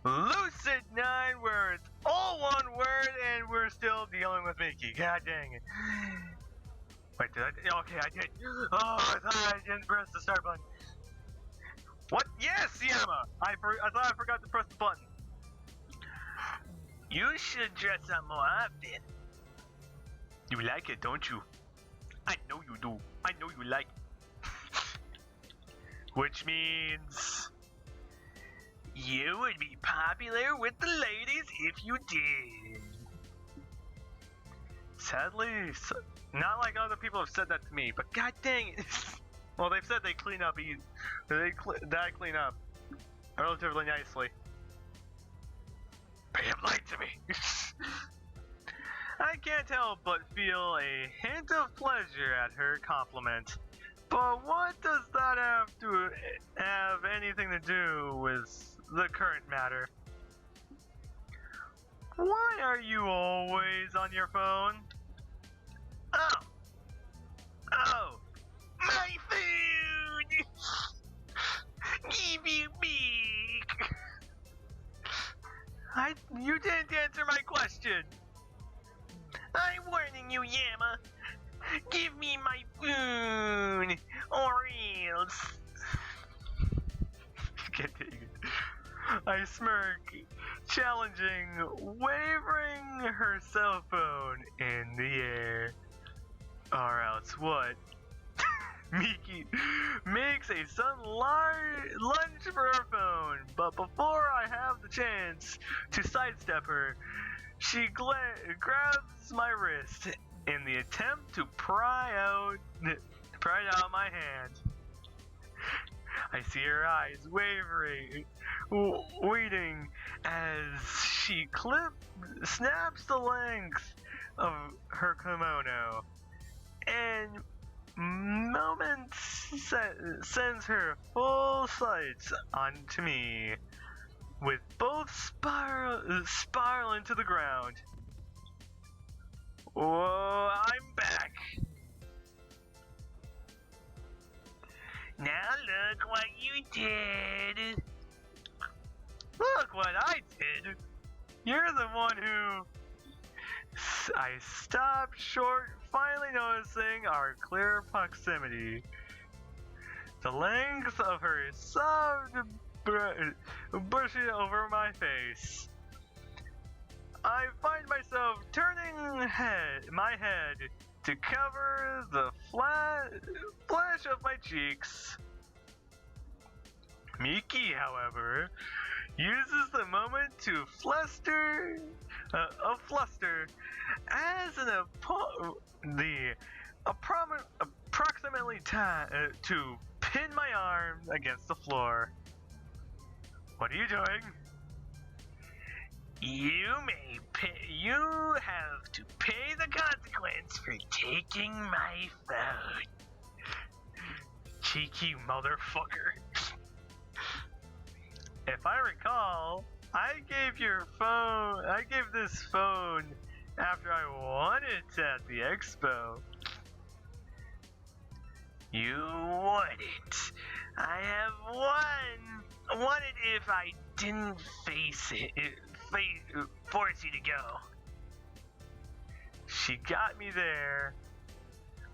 Lucid9, where it's all one word and we're still dealing with Mickey. God dang it. Wait, did I? Okay, I did. Oh, I thought I didn't press the start button. What? Yes, Yama! I thought I forgot to press the button. You should dress up more often. You like it, don't you? I know you do. I know you like it. Which means you would be popular with the ladies if you did. Sadly, not like other people have said that to me, but god dang it. Well, they've said they clean up easy. That I clean up relatively nicely. They have lied to me. I can't help but feel a hint of pleasure at her compliment. But what does that have anything to do with the current matter? Why are you always on your phone? Oh, my food! Give you back! You didn't answer my question! I'm warning you, Yama! Give me my food, or else! I smirk, challenging, wavering her cell phone in the air. Or else what? Miki makes a sudden lunge for her phone, but before I have the chance to sidestep her, she grabs my wrist in the attempt to pry out my hand. I see her eyes wavering, waiting as she snaps the length of her kimono, and moment sends her full sights onto me, with both spiraling to the ground. Whoa, I'm back! Now look what you did! Look what I did! You're the one who... I stopped short, finally noticing our clear proximity. The length of her soft bushy over my face. I find myself turning my head to cover the flash of my cheeks. Miki, however, uses the moment to fluster as approximately to pin my arm against the floor. What are you doing? You have to pay the consequence for taking my phone. Cheeky motherfucker. If I recall, I gave this phone after I won it at the expo. You won it. I have won it if I didn't force you to go. She got me there.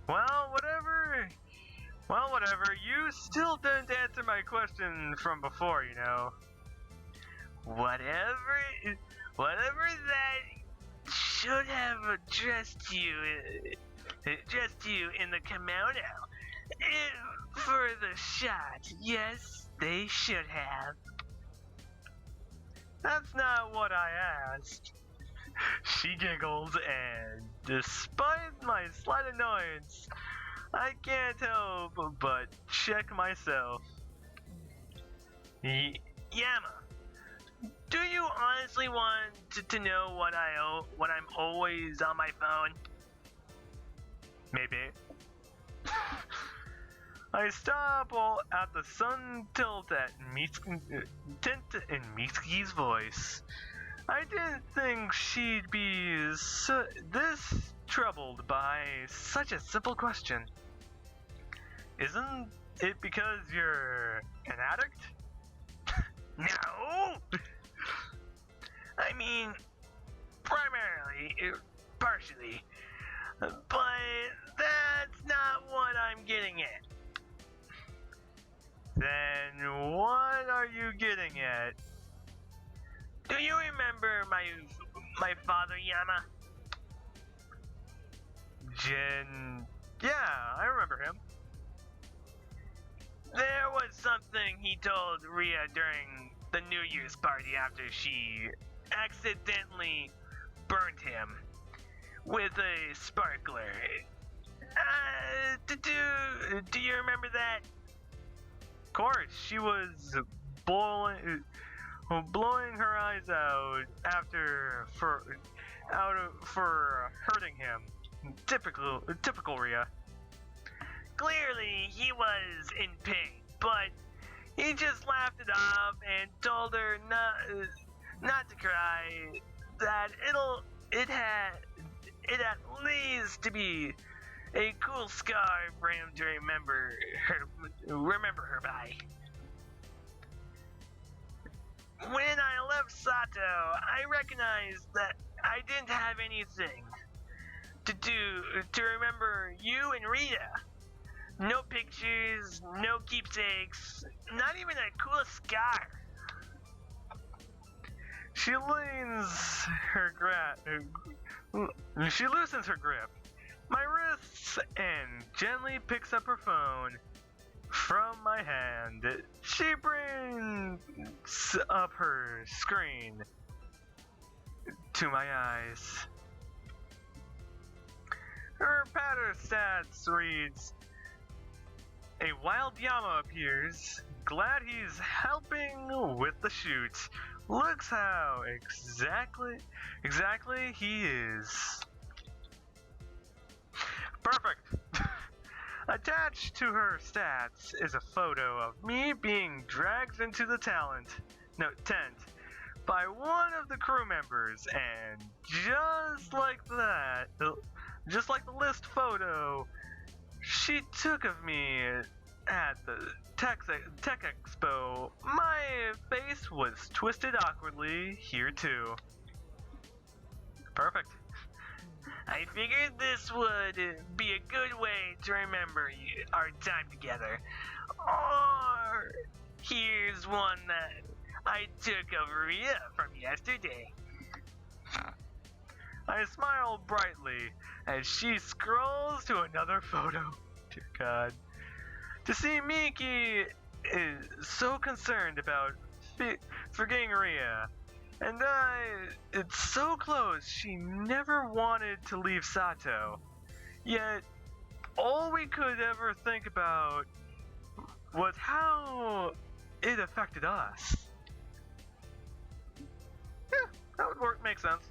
Well, whatever. You still didn't answer my question from before, you know. Whatever that should have addressed you in the kimono for the shot. Yes, they should have. That's not what I asked. She giggles, and despite my slight annoyance, I can't help but check myself. Yama, do you honestly want to know what I'm always on my phone? Maybe. I stop at the sun tilt in Mitsuki's voice. I didn't think she'd be this troubled by such a simple question. Isn't it because you're an addict? No! I mean, primarily, partially. But that's not what I'm getting at. Then what are you getting at? Do you remember my father, Yama? Yeah, I remember him. There was something he told Ria during the New Year's party after she accidentally burned him with a sparkler. Do you remember that? Of course, she was blowing her eyes out for hurting him. Typical Ria. Clearly, he was in pain, but he just laughed it off and told her not to cry. That it at least to be a cool scar for him to remember her by. When I left Sato, I recognized that I didn't have anything to remember you and Rita. No pictures, no keepsakes, not even a cool scar. She loosens her grip, my wrists, and gently picks up her phone from my hand. She brings up her screen to my eyes. Her pattern stats reads, "A wild Yama appears. Glad he's helping with the shoot. Looks how exactly he is." Perfect. Attached to her stats is a photo of me being dragged into the tent by one of the crew members, and just like the list photo she took of me at the Tech Expo, my face was twisted awkwardly here too. Perfect. I figured this would be a good way to remember our time together. Or here's one that I took of Ria from yesterday. I smile brightly as she scrolls to another photo. Dear God. To see Miki is so concerned about forgetting Ria. And it's so close, she never wanted to leave Sato. Yet, all we could ever think about was how it affected us. Yeah, that would make sense.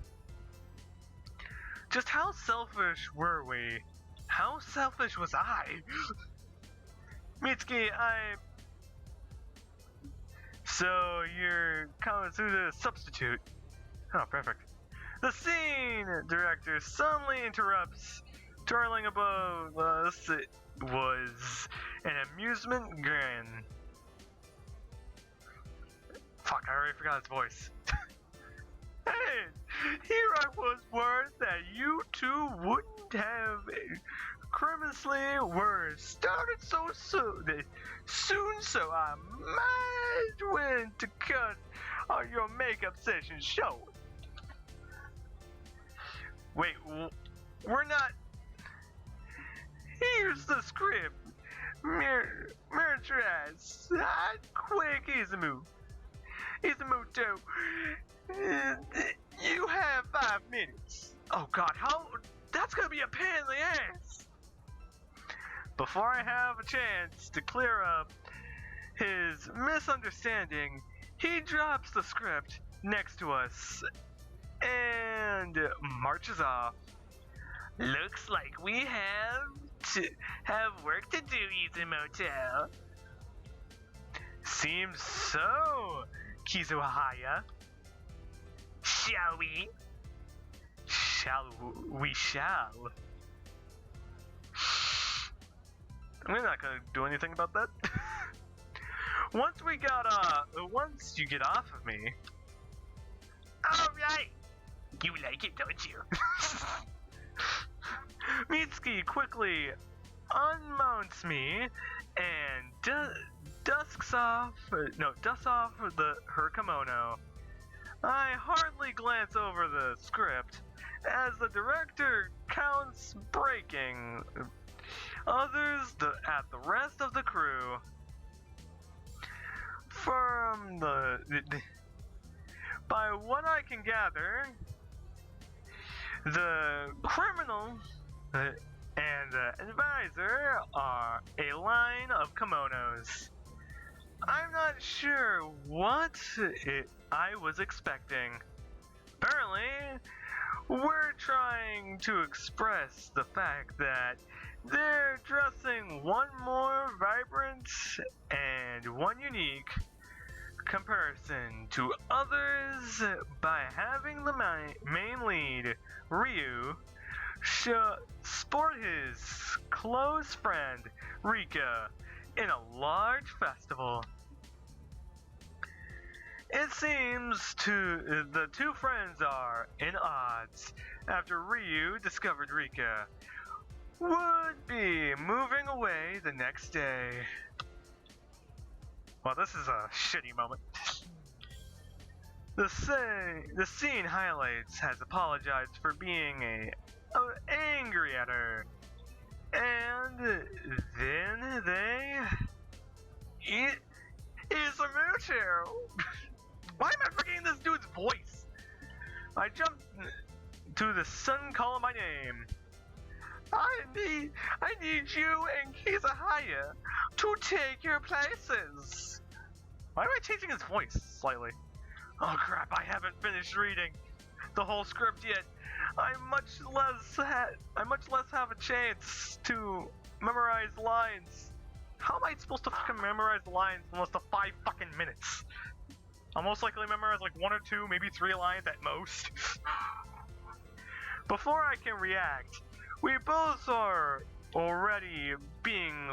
Just how selfish were we? How selfish was I? Mitsuki, So you're Kamatsuda's substitute. Oh, perfect. The scene director suddenly interrupts. Twirling above us was an amusement grin. Fuck, I already forgot his voice. Hey, here I was worried that you two wouldn't have cremously were started so soon, so I might went to cut on your makeup session short. Wait, we're not. Here's the script. Miratrice, quick, Izumu. Izumoto, you have 5 minutes. Oh God, that's gonna be a pain in the ass. Before I have a chance to clear up his misunderstanding, he drops the script next to us and marches off. Looks like we have work to do, Izumoto. Seems so, Kizuhaya. Shall we? We shall. We're not gonna do anything about that. Once you get off of me, Alright! You like it, don't you? Mitsuki quickly unmounts me and dusts off her kimono. I hardly glance over the script as the director counts breaking others at the rest of the crew. By what I can gather, the criminal and the advisor are a line of kimonos. I'm not sure what I was expecting. Apparently, we're trying to express the fact that they're dressing one more vibrant and one unique comparison to others by having the main lead, Ryu, sport his close friend, Rika, in a large festival. It seems the two friends are in odds after Ryu discovered Rika would be moving away the next day. Well, this is a shitty moment. The scene highlights has apologized for being angry at her, and then they eat Isamucho. Why am I forgetting this dude's voice? I jumped to the sun calling my name. I need you and Kizahaya to take your places. Why am I changing his voice slightly? Oh crap, I haven't finished reading the whole script yet. I much less have a chance to memorize lines. How am I supposed to fucking memorize lines in almost 5 fucking minutes? I'll most likely memorize like 1 or 2, maybe 3 lines at most. Before I can react, we both are already being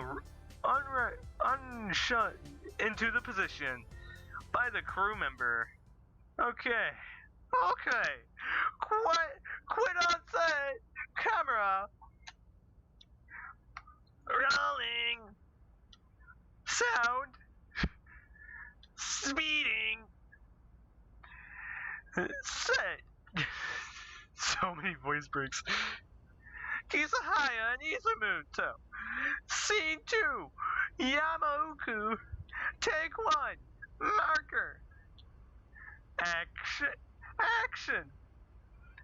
unshut into the position by the crew member. Okay. Quit on set. Camera. Rolling. Sound. Speeding. Set. So many voice breaks. Kizahaya and Isamuto. Scene 2. Yamauku. Take 1. Marker. Action.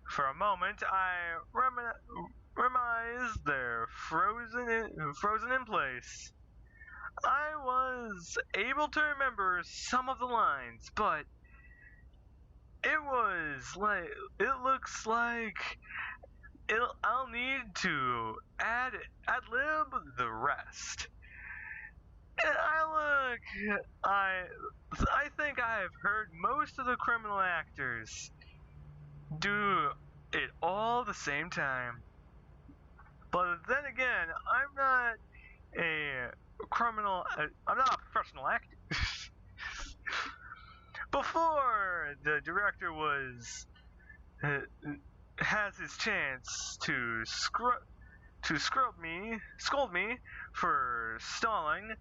For a moment, I realized they're frozen in place. I was able to remember some of the lines, but it looks like I'll need to ad-lib the rest. And I think I've heard most of the criminal actors do it all the same time. But then again, I'm not a professional actor. Before the director has his chance to scold me for stalling,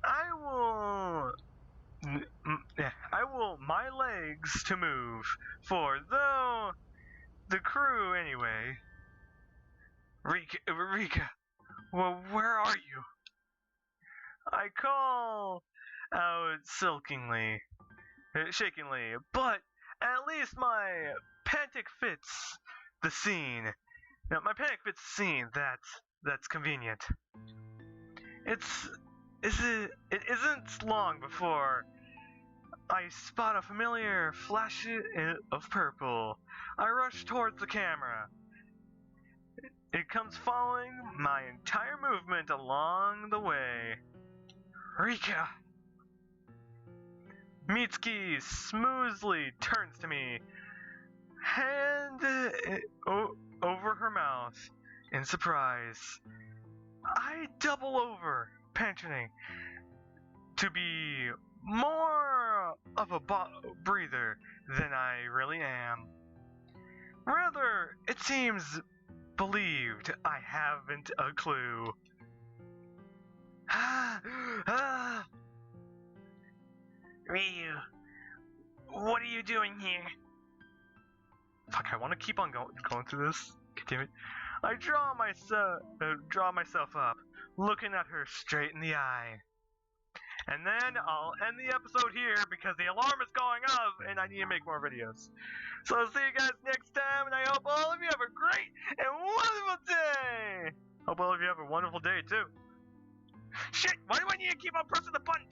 I will my legs to move, for though the crew anyway. Rika, well, where are you? I call out shakingly, but at least my panic fits the scene. Now, my panic fits the scene. That's convenient. It isn't long before I spot a familiar flash of purple. I rush towards the camera. It comes following my entire movement along the way. Rika! Mitsuki smoothly turns to me, hand over her mouth in surprise. I double over, pensioning to be more of a breather than I really am. Rather, it seems believed I haven't a clue. Ryu, what are you doing here? Fuck, I want to keep on going through this. God damn it. I draw myself up, looking at her straight in the eye. And then I'll end the episode here because the alarm is going off and I need to make more videos. So I'll see you guys next time, and I hope all of you have a great and wonderful day! Hope all of you have a wonderful day too. Shit, why do I need to keep on pressing the button?